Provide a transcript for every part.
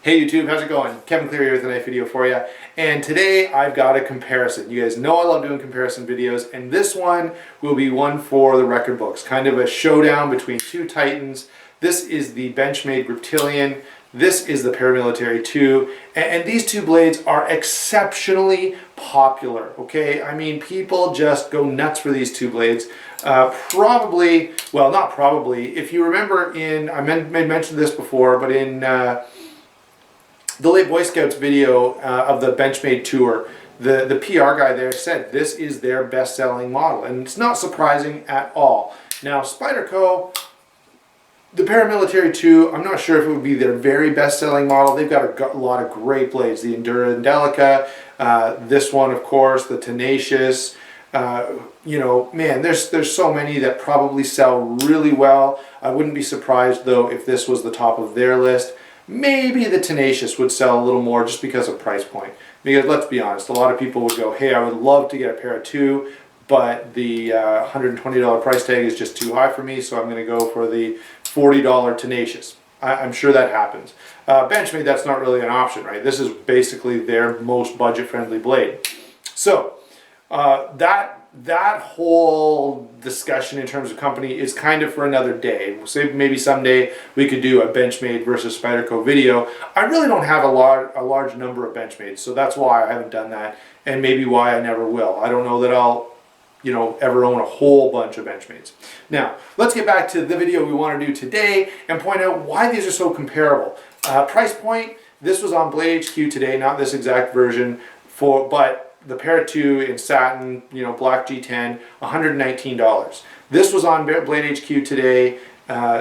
Hey YouTube, how's it going? Kevin Cleary here with a knife video for you. And today I've got a comparison. You guys know I love doing comparison videos, and this one will be one for the record books. Kind of a showdown between two titans. This is the Benchmade Griptilian. This is the Paramilitary 2. And these two blades are exceptionally popular, okay? I mean, people just go nuts for these two blades. Probably, well, not probably. If you remember I mentioned this before, but in the late Boy Scouts video of the Benchmade tour, the PR guy there said this is their best-selling model, and it's not surprising at all. Now, Spyderco, the Paramilitary 2, I'm not sure if it would be their very best-selling model. They've got a lot of great blades. The Endura and Delica, this one, of course, the Tenacious. You know, man, there's so many that probably sell really well. I wouldn't be surprised, though, if this was the top of their list. Maybe the Tenacious would sell a little more just because of price point. Because let's be honest, a lot of people would go, hey, I would love to get a pair of two, but the $120 price tag is just too high for me, so I'm going to go for the $40 Tenacious. I'm sure that happens. Benchmade, that's not really an option, right? This is basically their most budget-friendly blade. So that whole discussion in terms of company is kind of for another day. Say maybe someday we could do a Benchmade versus Spyderco video. I really don't have a large number of Benchmades, so that's why I haven't done that, and maybe why I never will. I don't know that I'll, you know, ever own a whole bunch of Benchmades. Now, let's get back to the video we want to do today and point out why these are so comparable. Price point, this was on Blade HQ today, not this exact version, but the pair of two in satin, you know, black G10, $119. This was on Blade HQ today,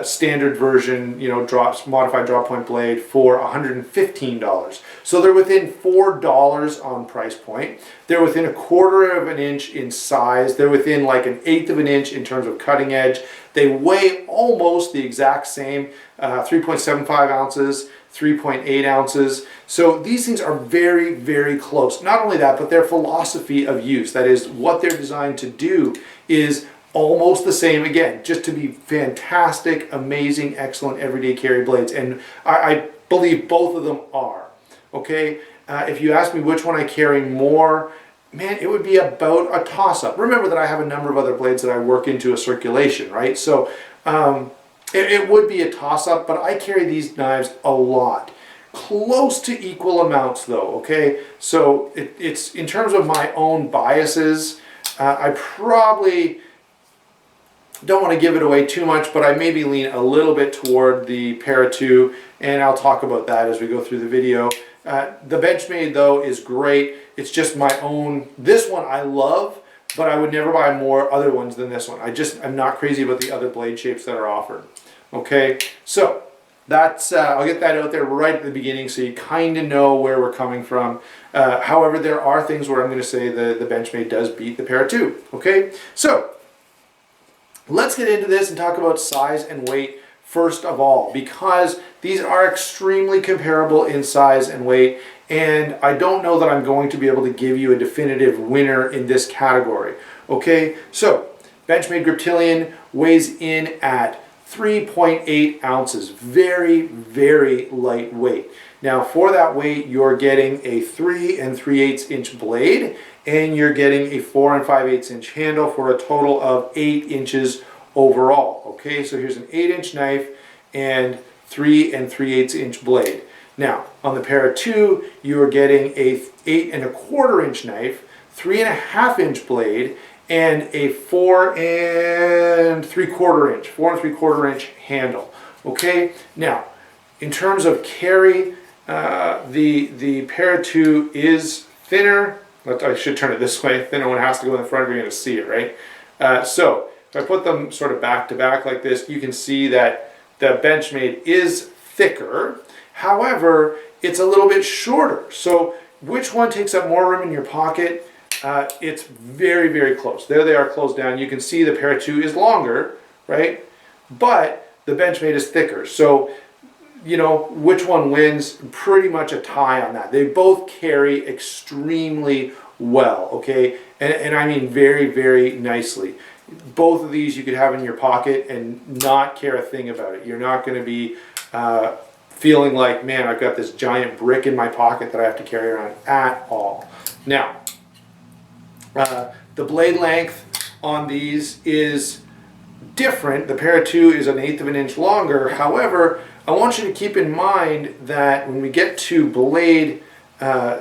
standard version, you know, modified drop point blade for $115. So they're within $4 on price point. They're within a quarter of an inch in size. They're within like an eighth of an inch in terms of cutting edge. They weigh almost the exact same, 3.75 ounces, 3.8 ounces. So these things are very, very close. Not only that, but their philosophy of use, that is what they're designed to do, is almost the same, again, just to be fantastic, amazing, excellent everyday carry blades. And I believe both of them are, okay? If you ask me which one I carry more, man, it would be about a toss-up. Remember that I have a number of other blades that I work into a circulation, right? So it would be a toss-up, but I carry these knives a lot. Close to equal amounts though, okay? So it's in terms of my own biases, I probably don't want to give it away too much, but I maybe lean a little bit toward the Para 2, and I'll talk about that as we go through the video. The Benchmade though is great. It's just my own. This one I love, but I would never buy more other ones than this one. I'm not crazy about the other blade shapes that are offered. Okay, so that's I'll get that out there right at the beginning so you kind of know where we're coming from. However, there are things where I'm going to say the Benchmade does beat the Para 2. Okay, so let's get into this and talk about size and weight first of all, because these are extremely comparable in size and weight, and I don't know that I'm going to be able to give you a definitive winner in this category. Okay, so Benchmade Griptilian weighs in at 3.8 ounces, very, very lightweight. Now for that weight, you're getting a 3 3/8 inch blade, and you're getting a 4 5/8 inch handle for a total of 8 inches overall. Okay, so here's an 8-inch knife and 3 3/8 inch blade. Now on the Para 2, you are getting a 8 1/4 inch knife, 3 1/2 inch blade, and a 4 3/4 inch handle. Okay, now in terms of carry, the Para 2 is thinner. I should turn it this way. Thinner one has to go in the front. You're going to see it, right? So if I put them sort of back to back like this, you can see that the Benchmade is thicker. However, it's a little bit shorter. So which one takes up more room in your pocket? It's very, very close. There they are closed down. You can see the Para 2 is longer, right? But the Benchmade is thicker. So, you know, which one wins? Pretty much a tie on that. They both carry extremely well, okay? And I mean very, very nicely. Both of these you could have in your pocket and not care a thing about it. You're not going to be feeling like, man, I've got this giant brick in my pocket that I have to carry around at all. Now, the blade length on these is different. The Para 2 is 1/8 of an inch longer. However, I want you to keep in mind that when we get to blade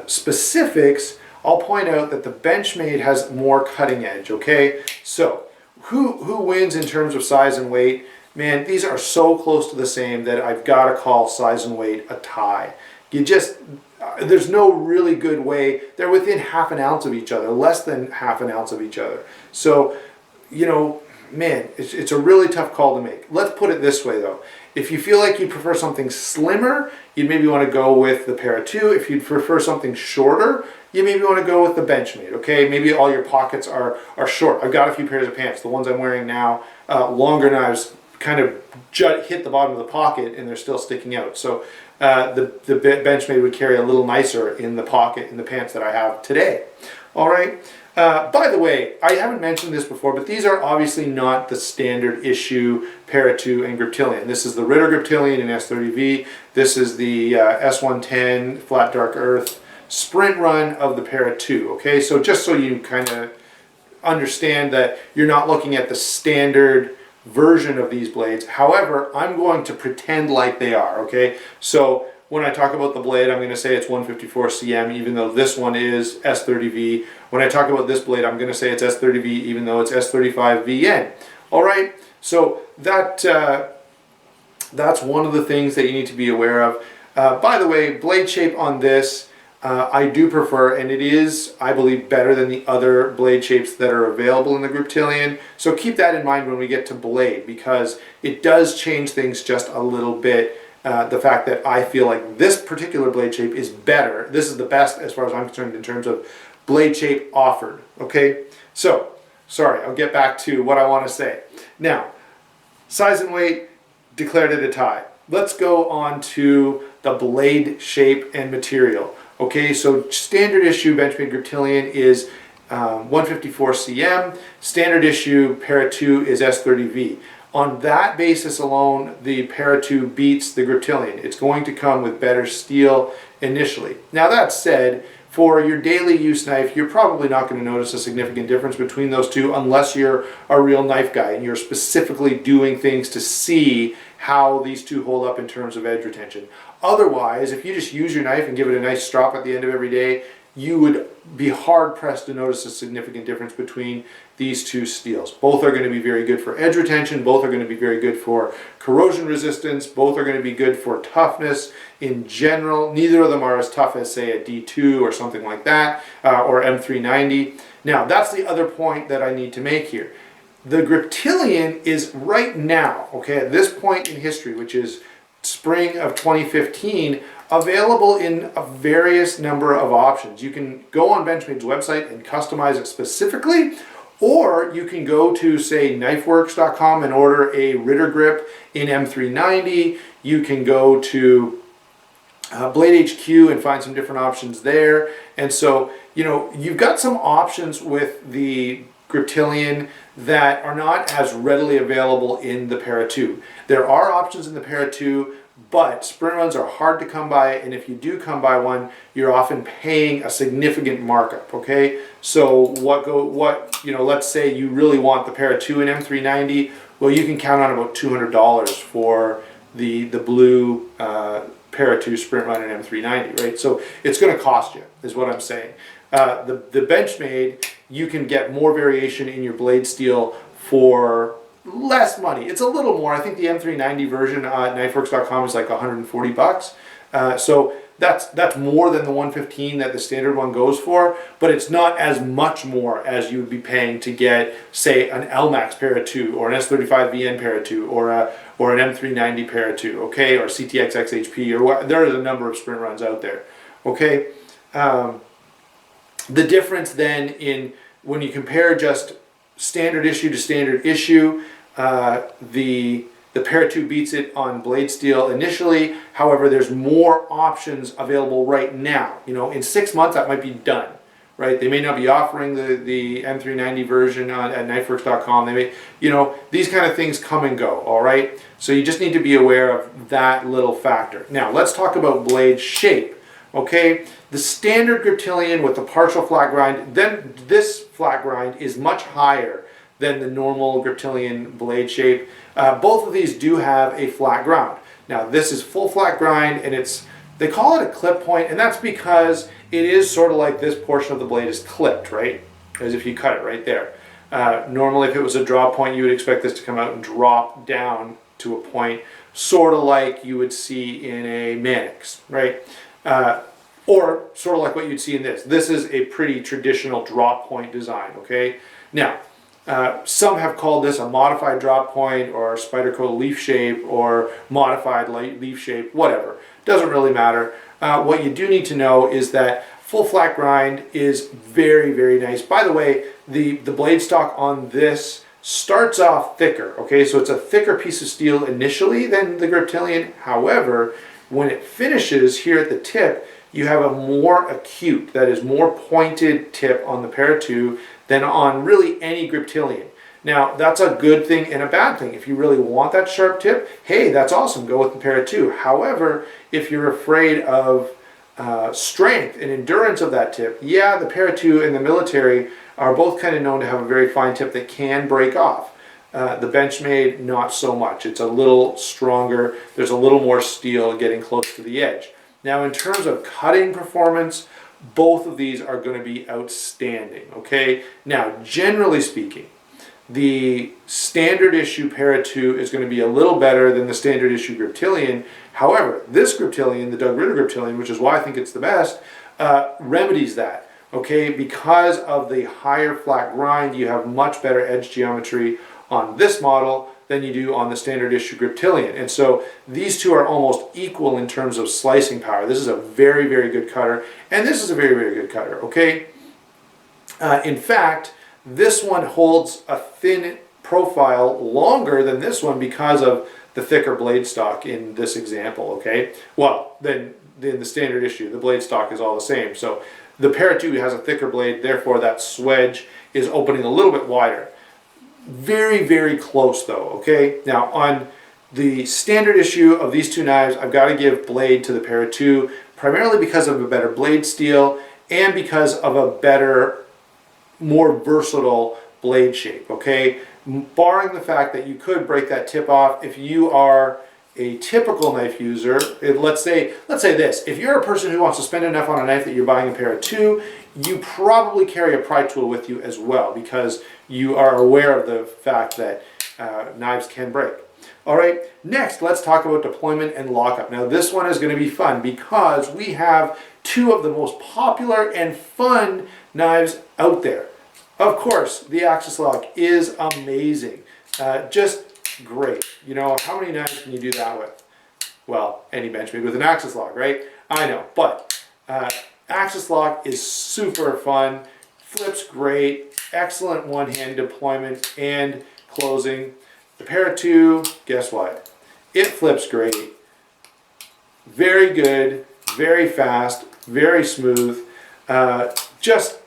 specifics, I'll point out that the Benchmade has more cutting edge, okay? So, who wins in terms of size and weight? Man, these are so close to the same that I've got to call size and weight a tie. You just, there's no really good way. They're within half an ounce of each other, less than half an ounce of each other. So, you know, man, it's a really tough call to make. Let's put it this way though. If you feel like you prefer something slimmer, you'd maybe want to go with the Para 2. If you'd prefer something shorter, you maybe want to go with the Benchmade, okay? Maybe all your pockets are short. I've got a few pairs of pants. The ones I'm wearing now, longer knives kind of hit the bottom of the pocket and they're still sticking out. So the Benchmade would carry a little nicer in the pocket in the pants that I have today. All right. By the way, I haven't mentioned this before, but these are obviously not the standard issue Para 2 and Griptilian. This is the Ritter Griptilian in S30V. This is the S110 Flat Dark Earth sprint run of the Para 2. Okay, so just so you kind of understand that you're not looking at the standard version of these blades. However, I'm going to pretend like they are. Okay, so when I talk about the blade, I'm going to say it's 154 cm, even though this one is S30V. When I talk about this blade, I'm going to say it's S30V, even though it's S35 VN. All right, so that's one of the things that you need to be aware of. By the way, blade shape on this, I do prefer, and it is, I believe, better than the other blade shapes that are available in the Griptilian. So keep that in mind when we get to blade, because it does change things just a little bit. The fact that I feel like this particular blade shape is better. This is the best as far as I'm concerned in terms of blade shape offered. Okay, so sorry, I'll get back to what I want to say. Now, size and weight declared it a tie. Let's go on to the blade shape and material. Okay, so standard issue Benchmade Griptilian is 154 cm. Standard issue Para 2 is S30V. On that basis alone, the Para 2 beats the Griptilian. It's going to come with better steel initially. Now that said, for your daily use knife, you're probably not going to notice a significant difference between those two unless you're a real knife guy and you're specifically doing things to see how these two hold up in terms of edge retention. Otherwise, if you just use your knife and give it a nice strop at the end of every day, you would be hard pressed to notice a significant difference between these two steels. Both are going to be very good for edge retention, both are going to be very good for corrosion resistance, both are going to be good for toughness in general. Neither of them are as tough as, say, a D2 or something like that, or M390. Now, that's the other point that I need to make here. The Griptilian is right now, okay, at this point in history, which is spring of 2015, available in a various number of options. You can go on Benchmade's website and customize it specifically, or you can go to, say, knifeworks.com and order a Ritter grip in M390. You can go to Blade HQ and find some different options there. And so, you know, you've got some options with the Griptilian that are not as readily available in the Para 2. There are options in the Para 2, but sprint runs are hard to come by, and if you do come by one, you're often paying a significant markup, okay? So let's say you really want the Para 2 in M390, well, you can count on about $200 for the blue Para 2 sprint run in M390, right? So it's going to cost you, is what I'm saying. The Benchmade, you can get more variation in your blade steel for less money. It's a little more. I think the M390 version at knifeworks.com is like 140 bucks. So that's more than the 115 that the standard one goes for, but it's not as much more as you would be paying to get, say, an LMAX Para 2 or an S35 VN Para 2 or an M390 Para 2, okay, or CTX XHP, or what. There is a number of sprint runs out there, okay. The difference then in when you compare just standard issue to standard issue, the Para 2 beats it on blade steel initially. However, there's more options available right now. You know, in 6 months that might be done. right? They may not be offering the M390 version at knifeworks.com. They may, you know, these kind of things come and go, all right? So you just need to be aware of that little factor. Now, let's talk about blade shape, okay? The standard Griptilian with the partial flat grind, then this flat grind is much higher than the normal Griptilian blade shape. Both of these do have a flat ground. Now, this is full flat grind, and they call it a clip point, and that's because it is sort of like this portion of the blade is clipped, right? As if you cut it right there. Normally, if it was a draw point, you would expect this to come out and drop down to a point, sort of like you would see in a Mannix, right? Or sort of like what you'd see in this. This is a pretty traditional drop point design, okay? Now, some have called this a modified drop point or Spyderco leaf shape or modified leaf shape, whatever. Doesn't really matter. What you do need to know is that full flat grind is very, very nice. By the way, the blade stock on this starts off thicker, okay? So it's a thicker piece of steel initially than the Griptilian. However, when it finishes here at the tip, you have a more acute, that is more pointed tip on the Para 2 than on really any Griptilian. Now, that's a good thing and a bad thing. If you really want that sharp tip, hey, that's awesome, go with the Para 2. However, if you're afraid of strength and endurance of that tip, yeah, the Para 2 and the military are both kind of known to have a very fine tip that can break off. The Benchmade, not so much. It's a little stronger. There's a little more steel getting close to the edge. Now, in terms of cutting performance, both of these are going to be outstanding, okay? Now, generally speaking, the standard issue Para 2 is going to be a little better than the standard issue Griptilian. However, this Griptilian, the Doug Ritter Griptilian, which is why I think it's the best, remedies that, okay? Because of the higher flat grind, you have much better edge geometry on this model than you do on the standard issue Griptilian. And so these two are almost equal in terms of slicing power. This is a very, very good cutter, and this is a very, very good cutter, okay? In fact, this one holds a thin profile longer than this one because of the thicker blade stock in this example, okay? Well, then in the standard issue, the blade stock is all the same. So the Para 2 has a thicker blade, therefore that swedge is opening a little bit wider. Very, very close though, okay? Now on the standard issue of these two knives, I've got to give blade to the Para 2, primarily because of a better blade steel and because of a better, more versatile blade shape, okay? Barring the fact that you could break that tip off if you are a typical knife user. Let's say this, if you're a person who wants to spend enough on a knife that you're buying a Para 2, you probably carry a pry tool with you as well because you are aware of the fact that knives can break. All right, next let's talk about deployment and lockup. Now this one is going to be fun because we have two of the most popular and fun knives out there. Of course, the Axis lock is amazing, just great. You know, how many knives can you do that with? Well, any Benchmade with an Axis lock, right? I know, but Axis lock is super fun, flips great, excellent one-hand deployment and closing. The Para 2, guess what? It flips great, very good, very fast, very smooth. Just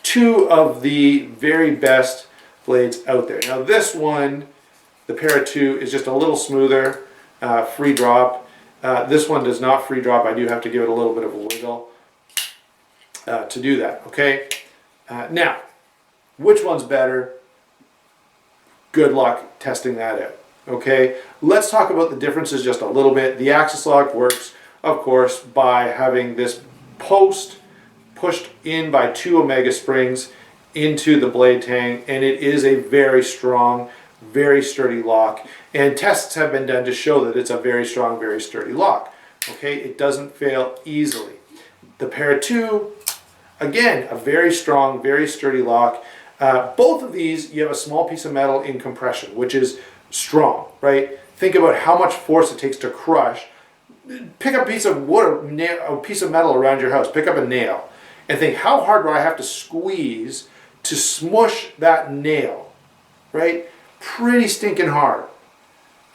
two of the very best blades out there. Now this one, the Para 2, is just a little smoother, free drop. This one does not free drop. I do have to give it a little bit of a wiggle to do that, okay? Now, which one's better? Good luck testing that out, okay? Let's talk about the differences just a little bit. The Axis lock works, of course, by having this post pushed in by two Omega springs into the blade tang, and it is a very strong, very sturdy lock. And tests have been done to show that it's a very strong, very sturdy lock. Okay, it doesn't fail easily. The Para 2, again, a very strong, very sturdy lock. Both of these, you have a small piece of metal in compression, which is strong, right? Think about how much force it takes to crush. Pick up a piece of wood or a piece of metal around your house. Pick up a nail and think, how hard do I have to squeeze to smush that nail, right? Pretty stinking hard.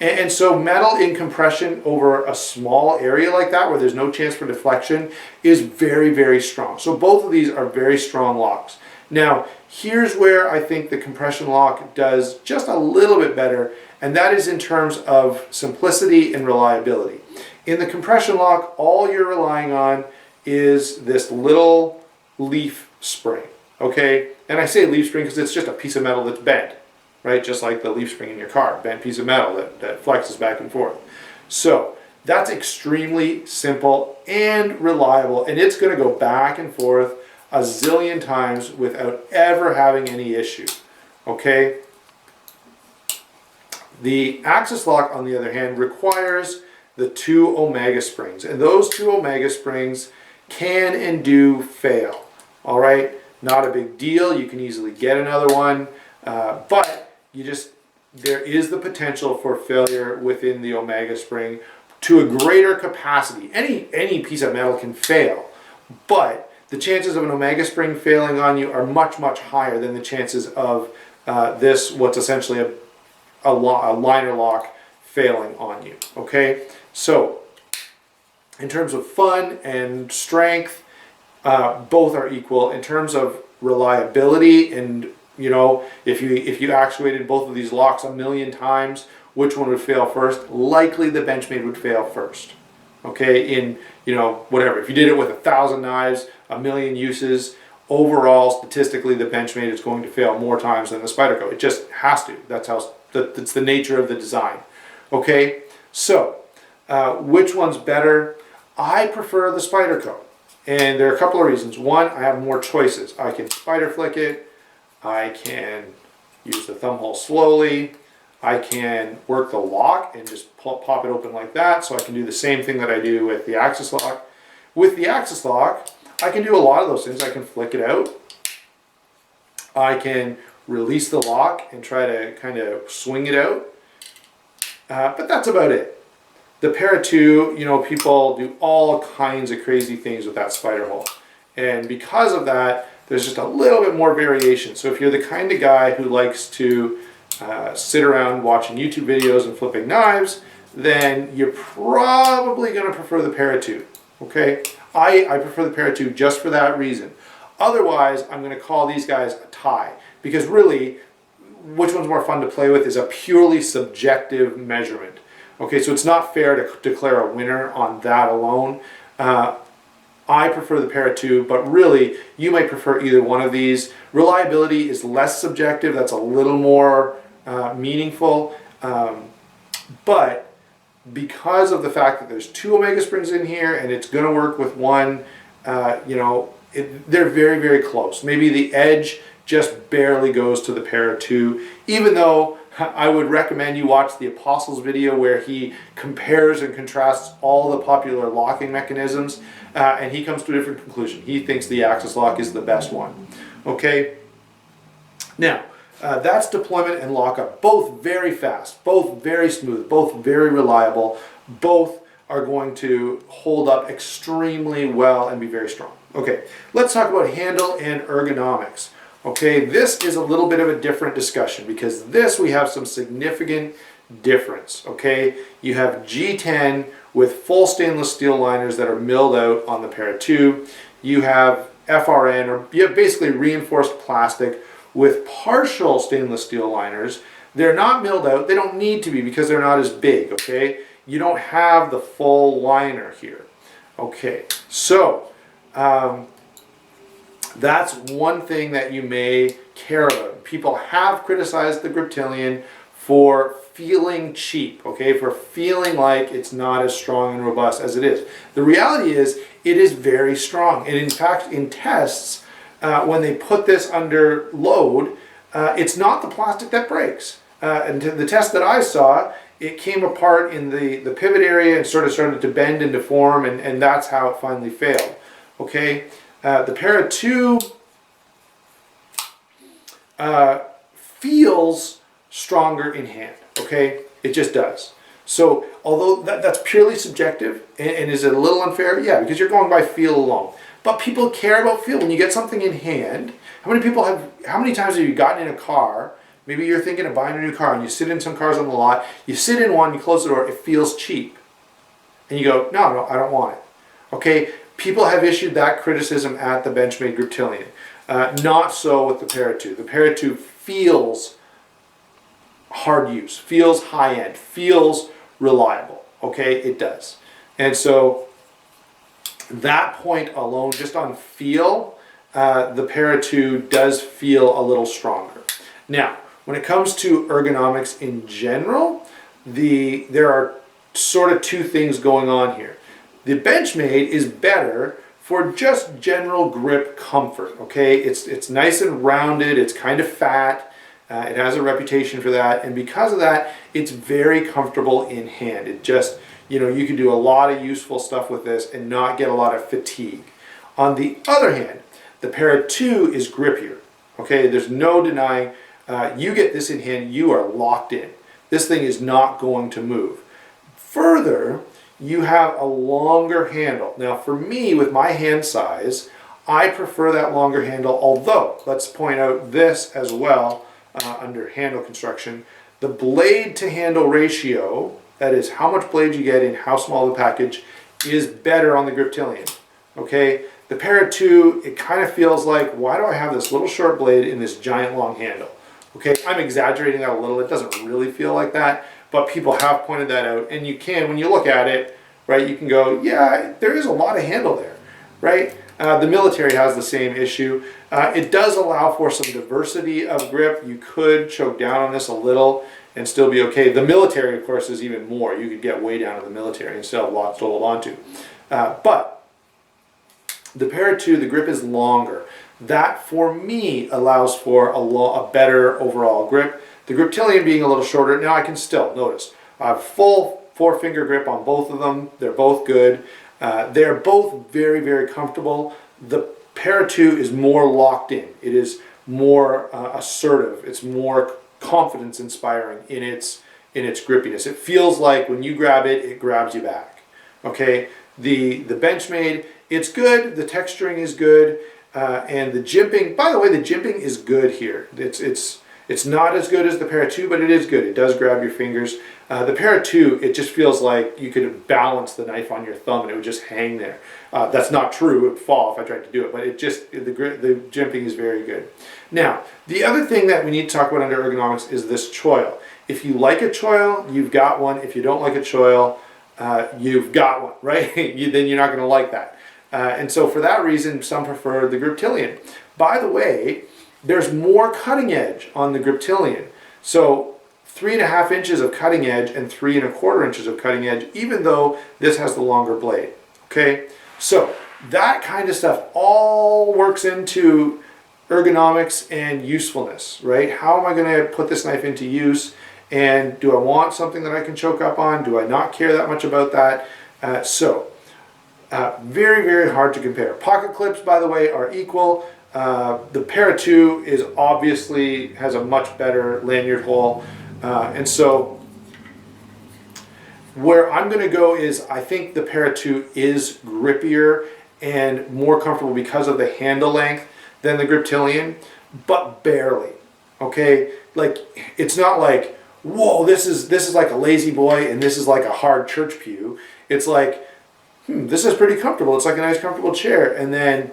And so metal in compression over a small area like that where there's no chance for deflection is very, very strong. So both of these are very strong locks. Now, here's where I think the compression lock does just a little bit better, and that is in terms of simplicity and reliability. In the compression lock, all you're relying on is this little leaf spring, okay? And I say leaf spring because it's just a piece of metal that's bent, right? Just like the leaf spring in your car, bent piece of metal that flexes back and forth. So that's extremely simple and reliable, and it's going to go back and forth a zillion times without ever having any issue, okay? The axis lock, on the other hand, requires the 2 omega springs, and those 2 omega springs can and do fail, all right? Not a big deal, you can easily get another one, but there is the potential for failure within the omega spring to a greater capacity. Any piece of metal can fail, but the chances of an omega spring failing on you are much, much higher than the chances of what's essentially a liner lock failing on you, okay? So, in terms of fun and strength, both are equal. In terms of reliability, and you know, if you actuated both of these locks a million times, which one would fail first? Likely the Benchmade would fail first. Okay, whatever. If you did it with 1,000 knives, a million uses, overall, statistically, the Benchmade is going to fail more times than the Spyderco. It just has to. That's the nature of the design. Okay, so which one's better? I prefer the Spyderco, and there are a couple of reasons. One, I have more choices. I can spider flick it. I can use the thumb hole slowly. I can work the lock and just pop it open like that, so I can do the same thing that I do with the axis lock. With the axis lock, I can do a lot of those things. I can flick it out. I can release the lock and try to kind of swing it out. But that's about it. The Para 2, people do all kinds of crazy things with that spider hole. And because of that, there's just a little bit more variation. So if you're the kind of guy who likes to sit around watching YouTube videos and flipping knives, then you're probably going to prefer the Para 2. Okay? I prefer the Para 2 just for that reason. Otherwise, I'm going to call these guys a tie, because really, which one's more fun to play with is a purely subjective measurement. Okay, so it's not fair to declare a winner on that alone. I prefer the Para 2, but really, you might prefer either one of these. Reliability is less subjective. That's a little more meaningful. But because of the fact that there's 2 omega springs in here and it's going to work with one, they're very, very close. Maybe the edge just barely goes to the Para 2, even though I would recommend you watch the Apostles video where he compares and contrasts all the popular locking mechanisms, and he comes to a different conclusion. He thinks the axis lock is the best one. Okay? Now, that's deployment and lockup. Both very fast, both very smooth, both very reliable. Both are going to hold up extremely well and be very strong. Okay, let's talk about handle and ergonomics. Okay, this is a little bit of a different discussion because this we have some significant difference. Okay, you have G10 with full stainless steel liners that are milled out on the Para 2. You have FRN, or you have basically reinforced plastic with partial stainless steel liners. They're not milled out. They don't need to be because they're not as big. Okay, you don't have the full liner here. Okay, so that's one thing that you may care about. People have criticized the Griptilian for feeling cheap, okay, for feeling like it's not as strong and robust as it is. The reality is it is very strong. And in fact, in tests, when they put this under load, it's not the plastic that breaks. And the test that I saw, it came apart in the pivot area and sort of started to bend and deform, and that's how it finally failed. Okay, the Para 2 feels stronger in hand. Okay, it just does. So although that's purely subjective and is it a little unfair? Yeah, because you're going by feel alone. But people care about feel. When you get something in hand, how many times have you gotten in a car, Maybe you're thinking of buying a new car and you sit in some cars on the lot, you sit in one, you close the door, it feels cheap. And you go, no, I don't want it. Okay, people have issued that criticism at the Benchmade Griptilian. Not so with the Para 2. The Para 2 feels hard use, feels high end, feels reliable. Okay, it does. And so that point alone, just on feel, the Para 2 does feel a little stronger. Now, when it comes to ergonomics in general, there are sort of two things going on here. The Benchmade is better for just general grip comfort, okay? It's nice and rounded, it's kind of fat, it has a reputation for that, and because of that, it's very comfortable in hand. It just, you know, you can do a lot of useful stuff with this and not get a lot of fatigue. On the other hand, the Para 2 is grippier, okay? There's no denying, you get this in hand, you are locked in. This thing is not going to move. Further, you have a longer handle. Now for me, with my hand size, I prefer that longer handle, although, let's point out this as well, under handle construction, the blade to handle ratio, that is how much blade you get in how small the package, is better on the Griptilian, okay? The Para 2, it kind of feels like, why do I have this little short blade in this giant long handle? Okay, I'm exaggerating that a little, it doesn't really feel like that, but people have pointed that out, and you can, when you look at it, right, you can go, yeah, there is a lot of handle there, right? The military has the same issue. It does allow for some diversity of grip. You could choke down on this a little and still be okay. The military, of course, is even more. You could get way down to the military and still have lots to hold on to. But the Para 2, the grip is longer. That, for me, allows for a better overall grip. The Griptilian being a little shorter, now I can still, notice, I have full 4-finger grip on both of them. They're both good. They're both very, very comfortable. The Para 2 is more locked in. It is more assertive. It's more confidence inspiring in its grippiness. It feels like when you grab it, it grabs you back. Okay, the Benchmade, it's good. The texturing is good, and the jimping. By the way, the jimping is good here. It's not as good as the Para 2, but it is good. It does grab your fingers. The Para 2, it just feels like you could balance the knife on your thumb and it would just hang there. That's not true. It would fall if I tried to do it, but the jimping is very good. Now, the other thing that we need to talk about under ergonomics is this choil. If you like a choil, you've got one. If you don't like a choil, you've got one, right? Then you're not going to like that. And so for that reason, some prefer the Griptilian. By the way, there's more cutting edge on the Griptilian. So 3.5 inches of cutting edge and 3.25 inches of cutting edge, even though this has the longer blade. Okay, so that kind of stuff all works into ergonomics and usefulness, right? How am I going to put this knife into use? And do I want something that I can choke up on? Do I not care that much about that? Very, very hard to compare. Pocket clips, by the way, are equal. The Para 2 is obviously has a much better lanyard hole, and so where I'm going to go is I think the Para 2 is grippier and more comfortable because of the handle length than the Griptilian, but barely. Okay, like it's not like, whoa, this is like a lazy boy and this is like a hard church pew. It's like, this is pretty comfortable. It's like a nice comfortable chair, and then,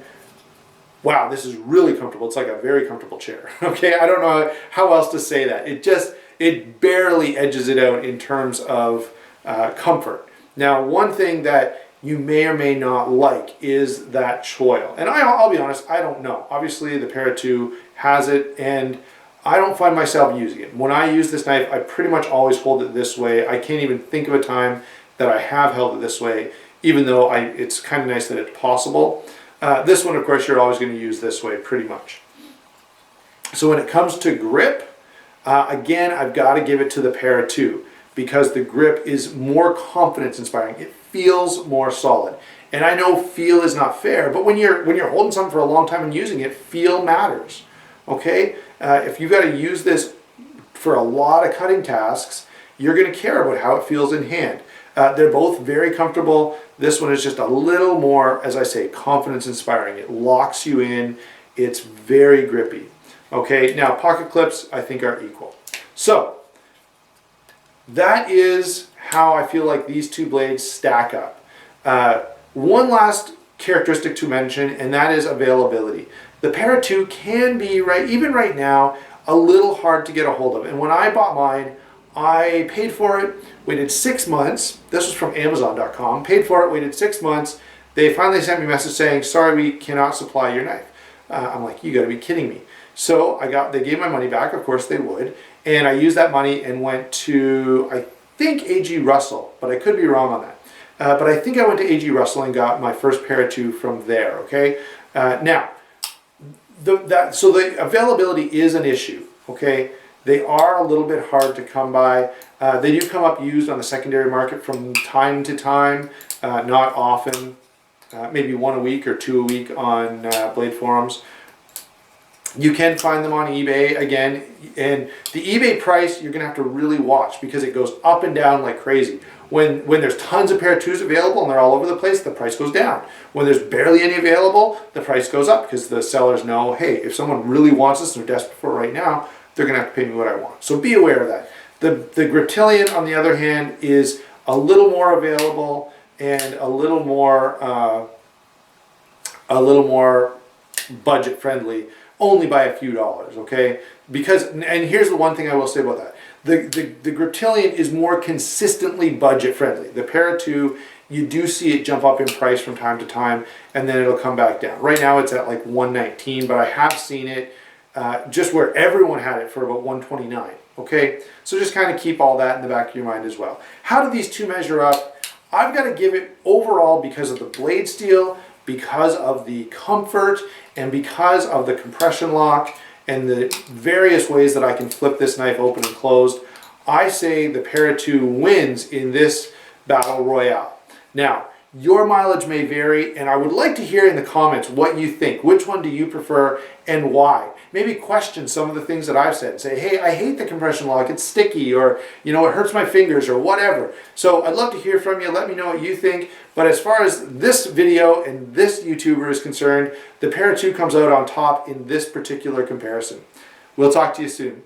wow, this is really comfortable. It's like a very comfortable chair. Okay, I don't know how else to say that. It barely edges it out in terms of comfort. Now, one thing that you may or may not like is that choil. And I'll be honest, I don't know. Obviously, the Para 2 has it, and I don't find myself using it. When I use this knife, I pretty much always hold it this way. I can't even think of a time that I have held it this way, even though it's kind of nice that it's possible. This one, of course, you're always going to use this way pretty much. So when it comes to grip, again, I've got to give it to the Para 2 because the grip is more confidence inspiring. It feels more solid. And I know feel is not fair, but when you're holding something for a long time and using it, feel matters. Okay? If you've got to use this for a lot of cutting tasks, you're going to care about how it feels in hand. They're both very comfortable. This one is just a little more, as I say, confidence inspiring. It locks you in. It's very grippy. Okay, now pocket clips I think are equal. So that is how I feel like these two blades stack up. One last characteristic to mention, and that is availability. The Para 2 can be, even right now, a little hard to get a hold of. And when I bought mine, I paid for it, waited 6 months. This was from Amazon.com. Paid for it, waited 6 months. They finally sent me a message saying, sorry, we cannot supply your knife. I'm like, you gotta be kidding me. So they gave my money back, of course they would. And I used that money and went to, I think, A.G. Russell, but I could be wrong on that. But I think I went to A.G. Russell and got my first Para 2 from there, okay? Now, so the availability is an issue, okay? They are a little bit hard to come by. They do come up used on the secondary market from time to time, not often, maybe 1 a week or 2 a week on blade forums. You can find them on eBay again, and the eBay price you're gonna have to really watch because it goes up and down like crazy. When there's tons of Para 2s available and they're all over the place, the price goes down. When there's barely any available, the price goes up because the sellers know, hey, if someone really wants this and they're desperate for it right now, they're gonna have to pay me what I want. So be aware of that. The Griptilian, on the other hand, is a little more available and a little more budget friendly, only by a few dollars, okay? Because, and here's the one thing I will say about that. The Griptilian is more consistently budget friendly. The Para 2, you do see it jump up in price from time to time, and then it'll come back down. Right now it's at like $119, but I have seen it just where everyone had it for about $129, okay? So just kind of keep all that in the back of your mind as well. How do these two measure up? I've got to give it overall, because of the blade steel, because of the comfort, and because of the compression lock and the various ways that I can flip this knife open and closed, I say the Para 2 wins in this battle royale. Now, your mileage may vary, and I would like to hear in the comments what you think. Which one do you prefer and why? Maybe question some of the things that I've said and say, hey, I hate the compression lock, it's sticky, or you know, it hurts my fingers, or whatever. So I'd love to hear from you. Let me know what you think. But as far as this video and this YouTuber is concerned, the Para 2 comes out on top in this particular comparison. We'll talk to you soon.